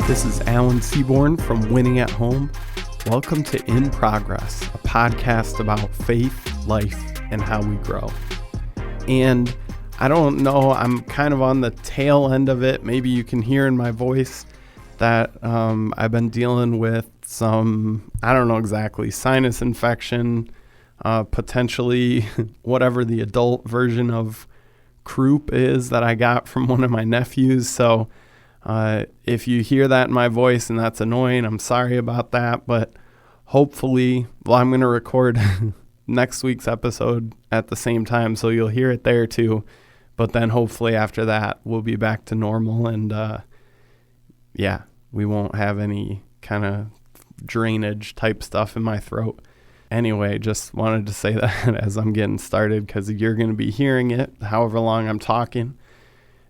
This is Alan Seaborn from Winning at Home. Welcome to In Progress, a podcast about faith, life, and how we grow. And I don't know, I'm kind of on the tail end of it. Maybe you can hear in my voice that I've been dealing with some, I don't know exactly, sinus infection, potentially whatever the adult version of croup is that I got from one of my nephews. So if you hear that in my voice and that's annoying, I'm sorry about that. But hopefully, I'm going to record next week's episode at the same time, so you'll hear it there too. But then hopefully after that, we'll be back to normal. And we won't have any kind of drainage type stuff in my throat. Anyway, just wanted to say that as I'm getting started, because you're going to be hearing it however long I'm talking.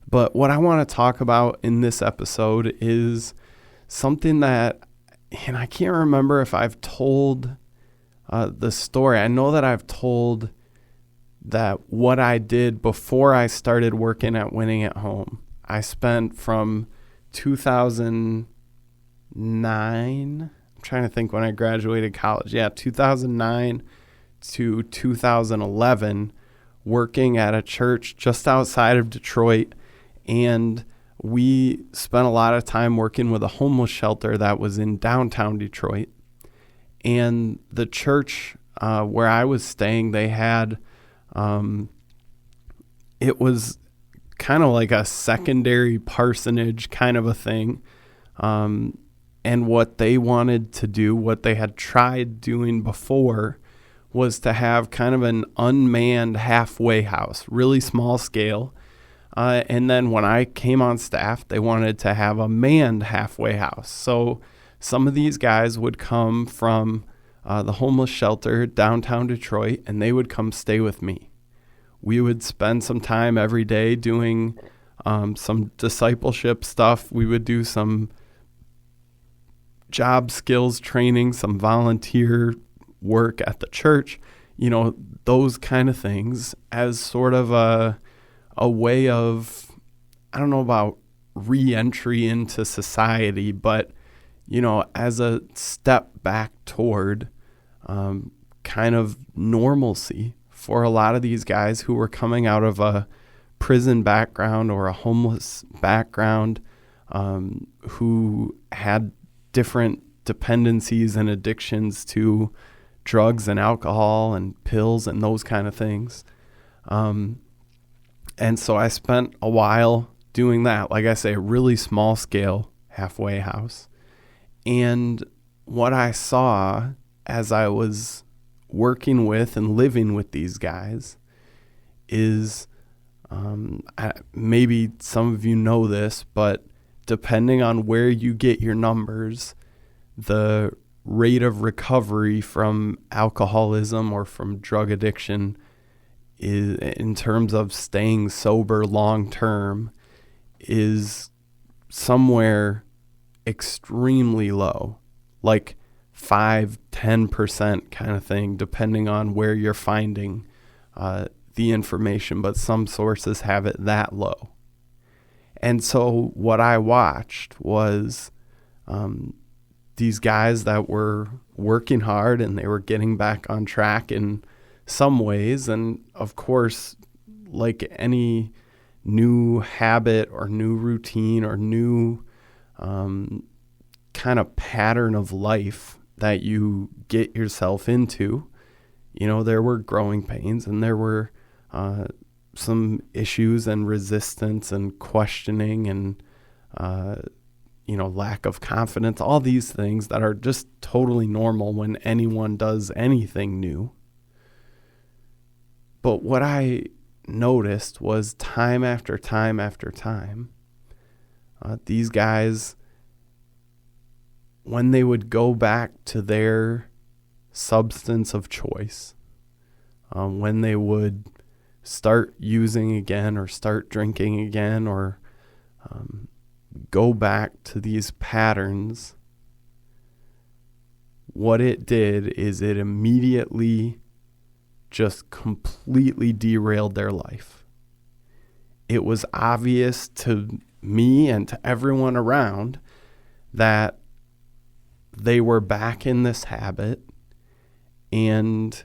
But what I want to talk about in this episode is something that, and I can't remember if I've told the story. I know that I've told that what I did before I started working at Winning at Home. I spent from 2009, I'm trying to think when I graduated college. 2009 to 2011, working at a church just outside of Detroit. And we spent a lot of time working with a homeless shelter that was in downtown Detroit. And the church where I was staying, they had, it was kind of like a secondary parsonage kind of a thing. And what they wanted to do, what they had tried doing before, was to have kind of an unmanned halfway house, really small scale. And then when I came on staff, they wanted to have a manned halfway house. So some of these guys would come from the homeless shelter downtown Detroit, and they would come stay with me. We would spend some time every day doing some discipleship stuff. We would do some job skills training, some volunteer work at the church, those kind of things as sort of a way of, I don't know about re-entry into society, but, as a step back toward kind of normalcy for a lot of these guys who were coming out of a prison background or a homeless background, who had different dependencies and addictions to drugs and alcohol and pills and those kind of things. And so I spent a while doing that, like I say, a really small scale halfway house. And what I saw as I was working with and living with these guys is, maybe some of you know this, but depending on where you get your numbers, the rate of recovery from alcoholism or from drug addiction is, in terms of staying sober long term, is somewhere extremely low, like 5-10% kind of thing, depending on where you're finding the information, but some sources have it that low. And so what I watched was these guys that were working hard and they were getting back on track in some ways. And of course, like any new habit or new routine or new kind of pattern of life that you get yourself into, there were growing pains and there were some issues and resistance and questioning and, lack of confidence, all these things that are just totally normal when anyone does anything new. But what I noticed was time after time after time, these guys, when they would go back to their substance of choice, when they would start using again or start drinking again or go back to these patterns, what it did is it immediately just completely derailed their life. it was obvious to me and to everyone around that they were back in this habit. And,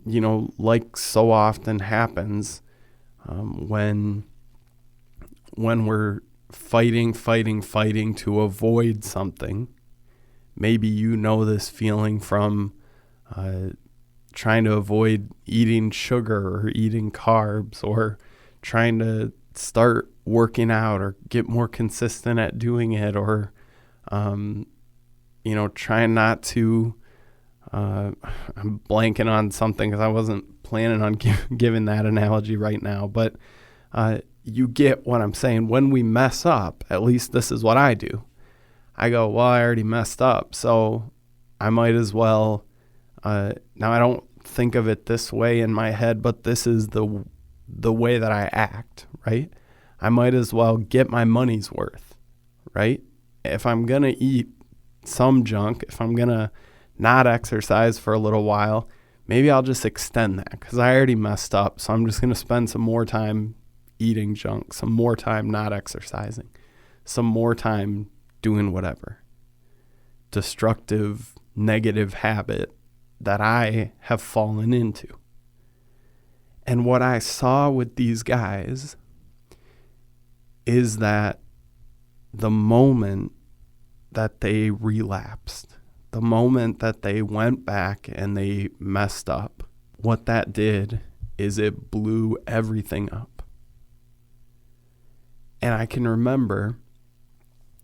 like so often happens, when we're fighting to avoid something, maybe this feeling from trying to avoid eating sugar or eating carbs, or trying to start working out or get more consistent at doing it, or trying not to I'm blanking on something because I wasn't planning on giving that analogy right now, but you get what I'm saying. When we mess up, at least this is what I do. I go, well, I already messed up, so I might as well, now I don't think of it this way in my head, but this is the way that I act, right? I might as well get my money's worth, right? If I'm going to eat some junk, if I'm going to not exercise for a little while, maybe I'll just extend that because I already messed up. So I'm just going to spend some more time eating junk, some more time not exercising, some more time doing whatever destructive, negative habit that I have fallen into. And what I saw with these guys is that the moment that they relapsed, the moment that they went back and they messed up, what that did is it blew everything up. And I can remember,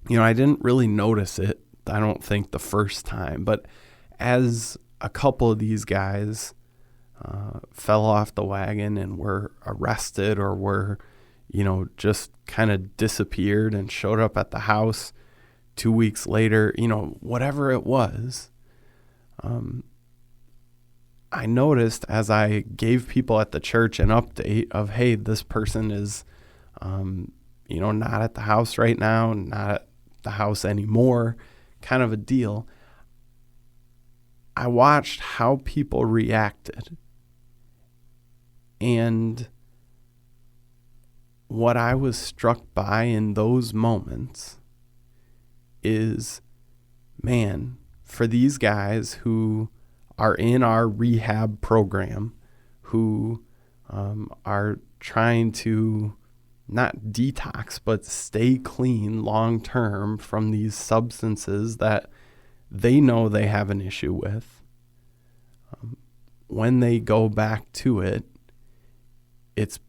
I didn't really notice it, I don't think, the first time, but as a couple of these guys fell off the wagon and were arrested or were, just kind of disappeared and showed up at the house 2 weeks later, whatever it was, I noticed as I gave people at the church an update of, hey, this person is, not at the house right now, not at the house anymore, kind of a deal. I watched how people reacted. And what I was struck by in those moments is, man, for these guys who are in our rehab program, who are trying to not detox, but stay clean long term from these substances that they know they have an issue with, when they go back to it, it's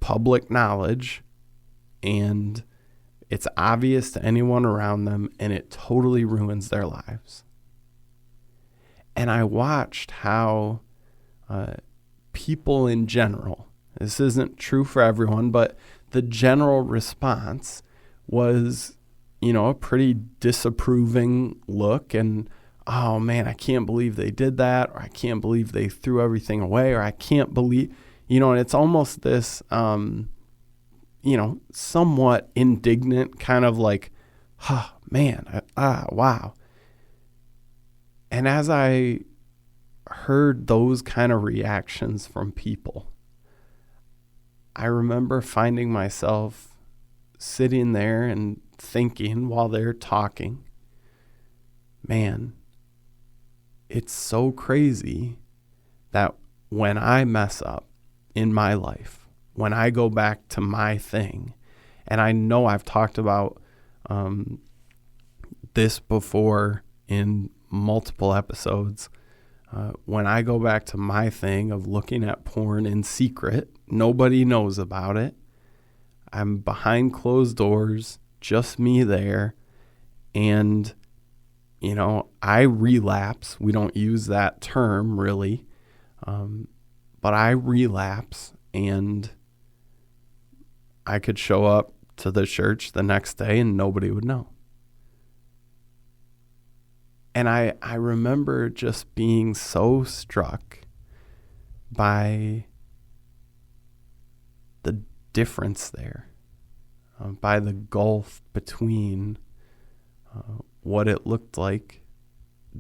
public knowledge and it's obvious to anyone around them, and it totally ruins their lives. And I watched how people in general, this isn't true for everyone, but the general response was, a pretty disapproving look and, oh man, I can't believe they did that, or I can't believe they threw everything away, or I can't believe, and it's almost this, somewhat indignant kind of like, wow. And as I heard those kind of reactions from people, I remember finding myself sitting there and thinking while they're talking, man, it's so crazy that when I mess up in my life, when I go back to my thing, and I know I've talked about this before in multiple episodes, when I go back to my thing of looking at porn in secret, nobody knows about it. I'm behind closed doors, just me there, and, I relapse. We don't use that term really, but I relapse, and I could show up to the church the next day and nobody would know. And I remember just being so struck by the difference there, by the gulf between what it looked like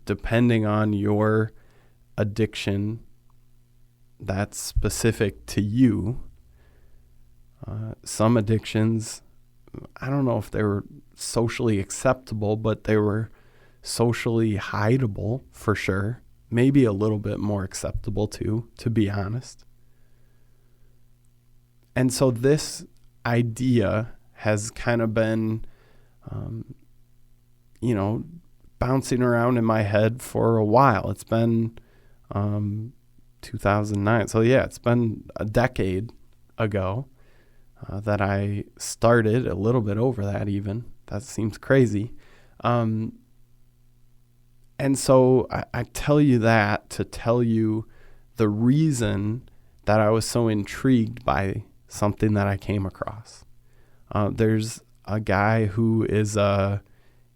depending on your addiction that's specific to you, Some addictions, I don't know if they were socially acceptable, but they were socially hideable for sure. Maybe a little bit more acceptable too, to be honest. And so this idea has kind of been, bouncing around in my head for a while. It's been 2009. So yeah, it's been a decade ago that I started, a little bit over that even. That seems crazy. And so I tell you that to tell you the reason that I was so intrigued by something that I came across. There's a guy who is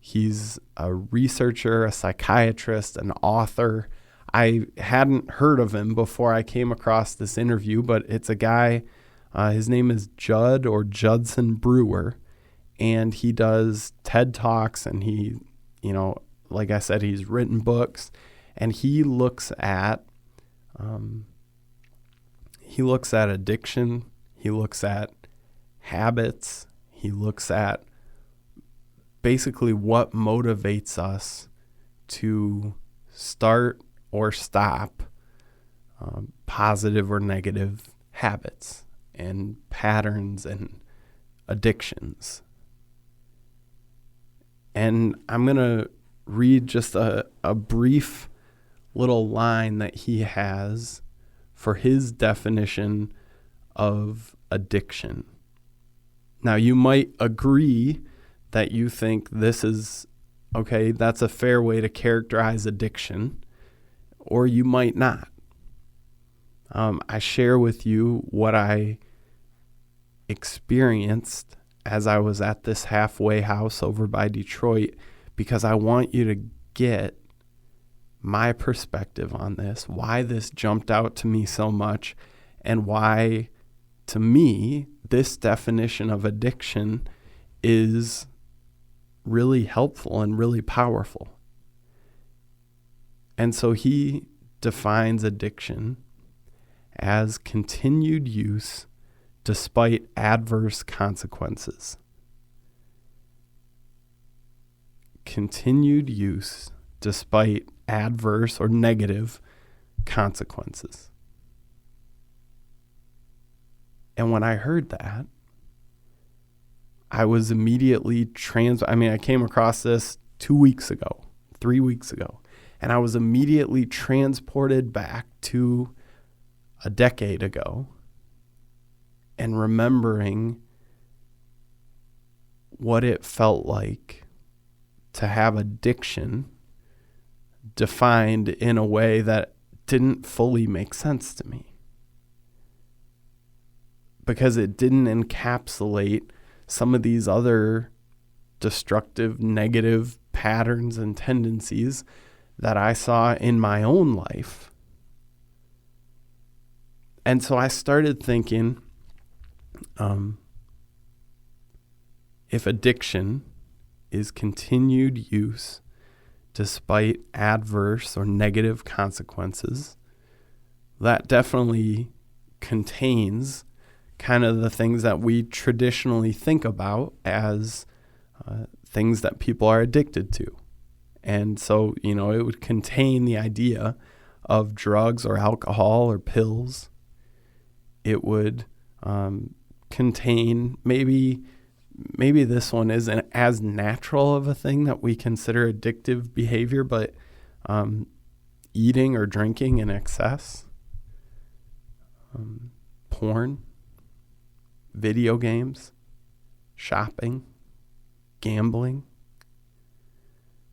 he's a researcher, a psychiatrist, an author. I hadn't heard of him before I came across this interview, but it's a guy, his name is Judson Brewer, and he does TED Talks, and he, like I said, he's written books, and he looks at addiction, he looks at habits, he looks at basically what motivates us to start or stop positive or negative habits and patterns and addictions. And I'm going to read just a brief little line that he has for his definition of addiction. Now, you might agree that you think this is, okay, that's a fair way to characterize addiction, or you might not. I share with you what I experienced as I was at this halfway house over by Detroit, because I want you to get my perspective on this, why this jumped out to me so much, and why, to me, this definition of addiction is really helpful and really powerful. And so he defines addiction as continued use despite adverse consequences. Continued use despite adverse or negative consequences. And when I heard that, I was immediately I came across this 2 weeks ago, 3 weeks ago, and I was immediately transported back to a decade ago and remembering what it felt like to have addiction defined in a way that didn't fully make sense to me, because it didn't encapsulate some of these other destructive, negative patterns and tendencies that I saw in my own life. And so I started thinking, if addiction is continued use despite adverse or negative consequences, that definitely contains kind of the things that we traditionally think about as things that people are addicted to. And so, it would contain the idea of drugs or alcohol or pills. It would contain maybe this one isn't as natural of a thing that we consider addictive behavior, but eating or drinking in excess, porn, video games, shopping, gambling.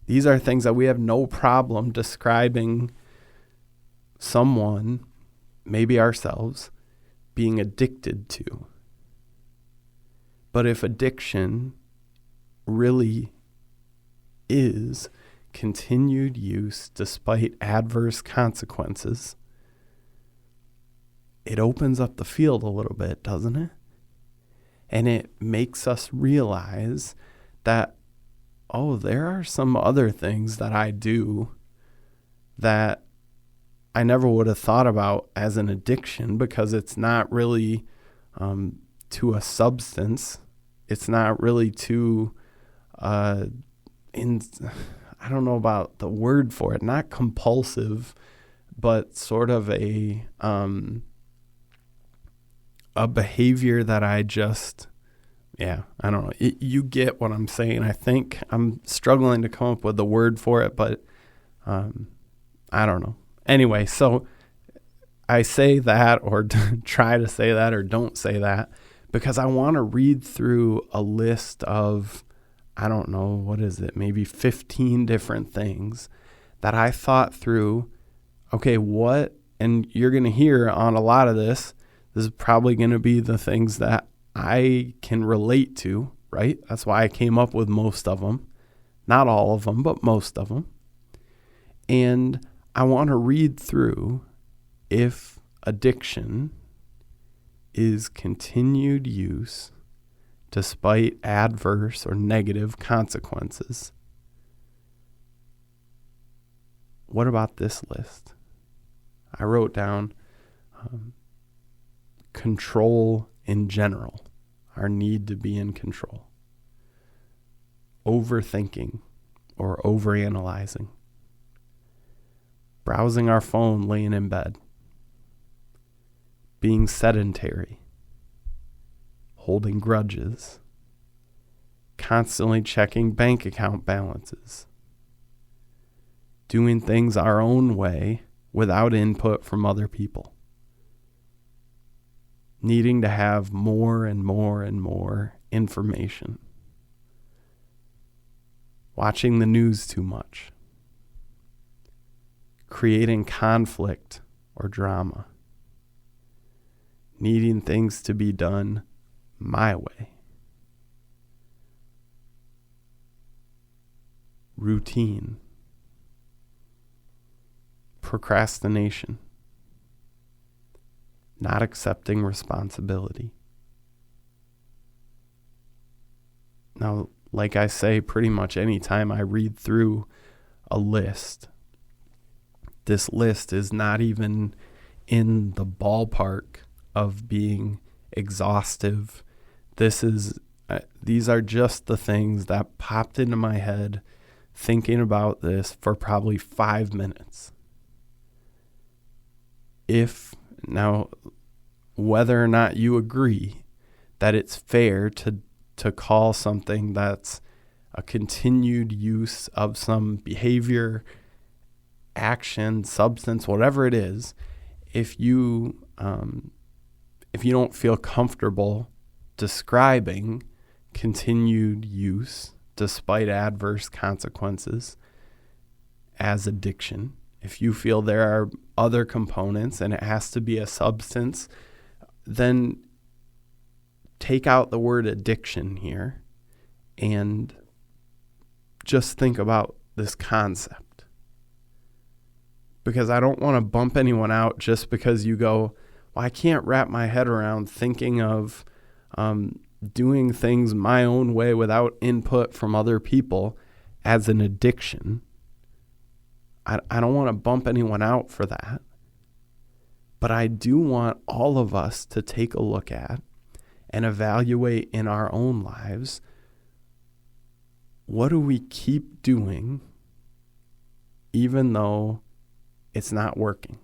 These are things that we have no problem describing someone, maybe ourselves, being addicted to. But if addiction really is continued use despite adverse consequences, it opens up the field a little bit, doesn't it? And it makes us realize that, there are some other things that I do that I never would have thought about as an addiction, because it's not really to a substance. It's not really to, I don't know about the word for it, not compulsive, but sort of a behavior that I just, I don't know. You get what I'm saying. I think I'm struggling to come up with the word for it, but I don't know. Anyway, so I say that, or try to say that, or don't say that, because I want to read through a list of, I don't know, what is it, maybe 15 different things that I thought through. Okay, what, and you're going to hear on a lot of this is probably going to be the things that I can relate to, right? That's why I came up with most of them. Not all of them, but most of them. And I want to read through if addiction is continued use despite adverse or negative consequences. What about this list? I wrote down control in general, our need to be in control. Overthinking or overanalyzing. Browsing our phone laying in bed. Being sedentary. Holding grudges. Constantly checking bank account balances. Doing things our own way without input from other people. Needing to have more and more and more information. Watching the news too much. Creating conflict or drama. Needing things to be done my way. Routine. Procrastination. Not accepting responsibility. Now, like I say, pretty much any time I read through a list, this list is not even in the ballpark of being exhaustive. These are just the things that popped into my head thinking about this for probably 5 minutes. Now, whether or not you agree that it's fair to call something that's a continued use of some behavior, action, substance, whatever it is, if you don't feel comfortable describing continued use despite adverse consequences as addiction, if you feel there are other components and it has to be a substance, then take out the word addiction here and just think about this concept. Because I don't want to bump anyone out just because you go, well, I can't wrap my head around thinking of doing things my own way without input from other people as an addiction. I don't want to bump anyone out for that. But I do want all of us to take a look at and evaluate in our own lives, what do we keep doing even though it's not working?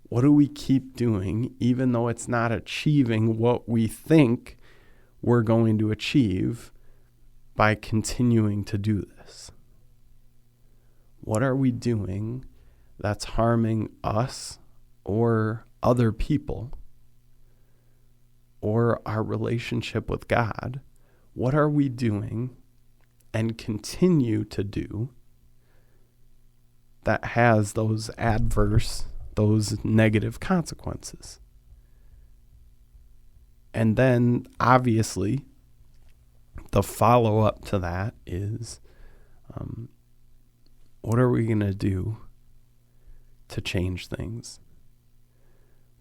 What do we keep doing even though it's not achieving what we think we're going to achieve by continuing to do this? What are we doing that's harming us or other people or our relationship with God? What are we doing and continue to do that has those negative consequences? And then obviously the follow-up to that is, what are we going to do to change things?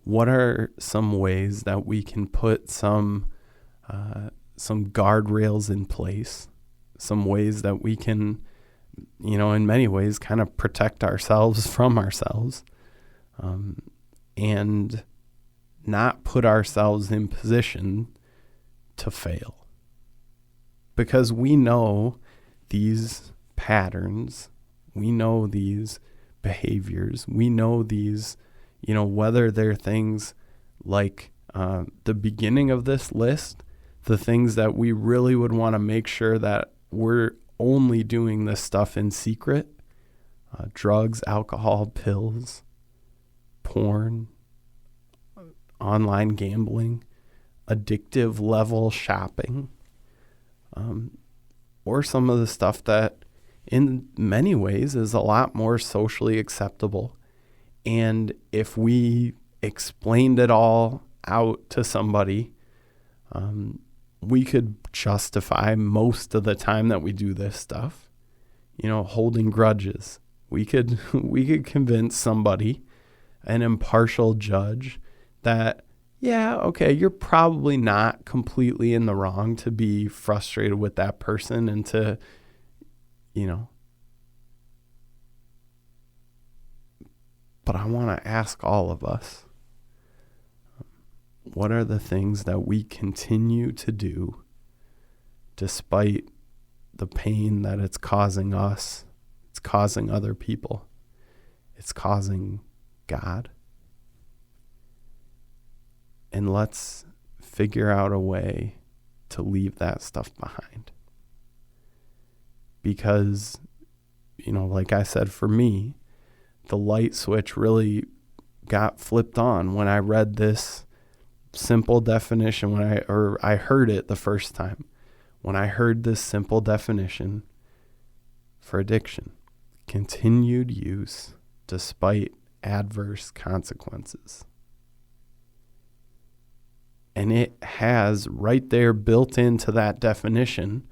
What are some ways that we can put some guardrails in place? Some ways that we can, in many ways, kind of protect ourselves from ourselves, and not put ourselves in position to fail. Because we know these patterns, we know these behaviors, we know these, whether they're things like the beginning of this list, the things that we really would want to make sure that we're only doing this stuff in secret, drugs, alcohol, pills, porn, online gambling, addictive level shopping, or some of the stuff that in many ways is a lot more socially acceptable. And if we explained it all out to somebody, we could justify most of the time that we do this stuff, holding grudges. We could convince somebody, an impartial judge, that, yeah, okay, you're probably not completely in the wrong to be frustrated with that person and to, but I want to ask all of us, what are the things that we continue to do despite the pain that it's causing us, it's causing other people, it's causing God? And let's figure out a way to leave that stuff behind. Because, like I said, for me, the light switch really got flipped on when I read this simple definition, I heard it the first time. When I heard this simple definition for addiction: continued use despite adverse consequences. And it has right there built into that definition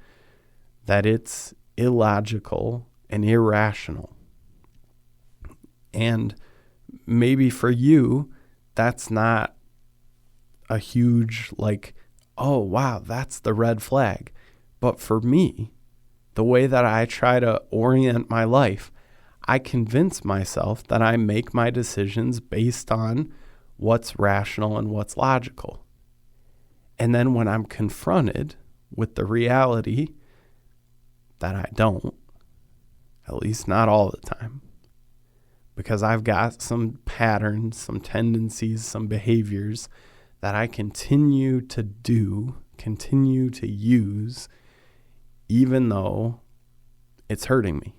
that it's illogical and irrational. And maybe for you, that's not a huge oh, wow, that's the red flag. But for me, the way that I try to orient my life, I convince myself that I make my decisions based on what's rational and what's logical. And then when I'm confronted with the reality that I don't, at least not all the time, because I've got some patterns, some tendencies, some behaviors that I continue to do, continue to use, even though it's hurting me.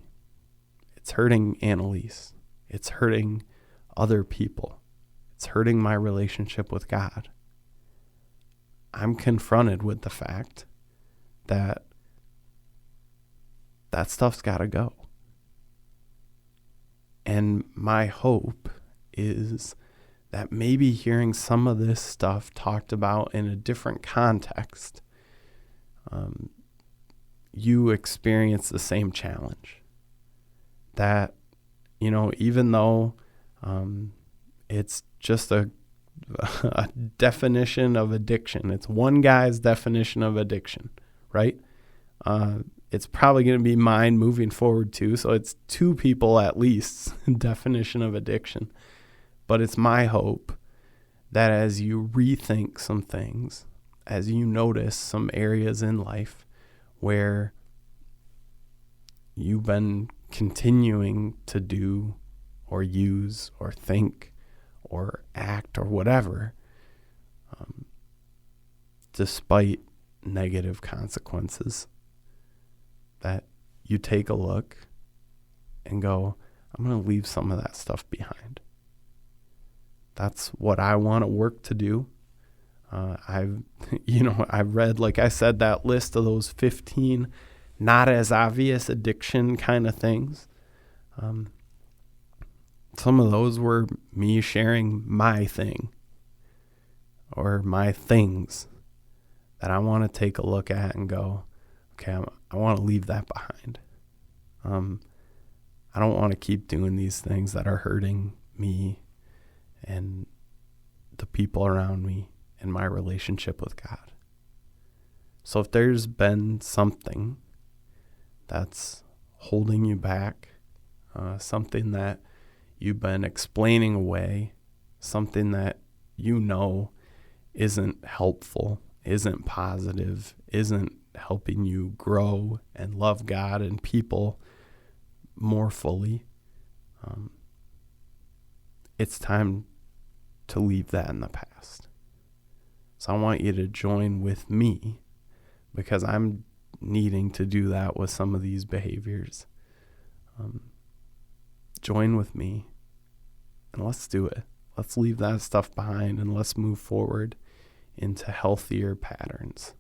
It's hurting Annalise. It's hurting other people. It's hurting my relationship with God. I'm confronted with the fact that that stuff's got to go. And my hope is that maybe hearing some of this stuff talked about in a different context, you experience the same challenge. That, even though it's just a definition of addiction, it's one guy's definition of addiction, right? It's probably going to be mine moving forward too. So it's two people at least definition of addiction. But it's my hope that as you rethink some things, as you notice some areas in life where you've been continuing to do or use or think or act or whatever, despite negative consequences, that you take a look and go, I'm going to leave some of that stuff behind. That's what I want to work to do. I've read, like I said, that list of those 15 not as obvious addiction kind of things. Some of those were me sharing my thing or my things that I want to take a look at and go, okay, I want to leave that behind. I don't want to keep doing these things that are hurting me and the people around me and my relationship with God. So if there's been something that's holding you back, something that you've been explaining away, something that you know isn't helpful, isn't positive, isn't helping you grow and love God and people more fully, it's time to leave that in the past. So I want you to join with me, because I'm needing to do that with some of these behaviors. Join with me and let's do it. Let's leave that stuff behind and let's move forward into healthier patterns.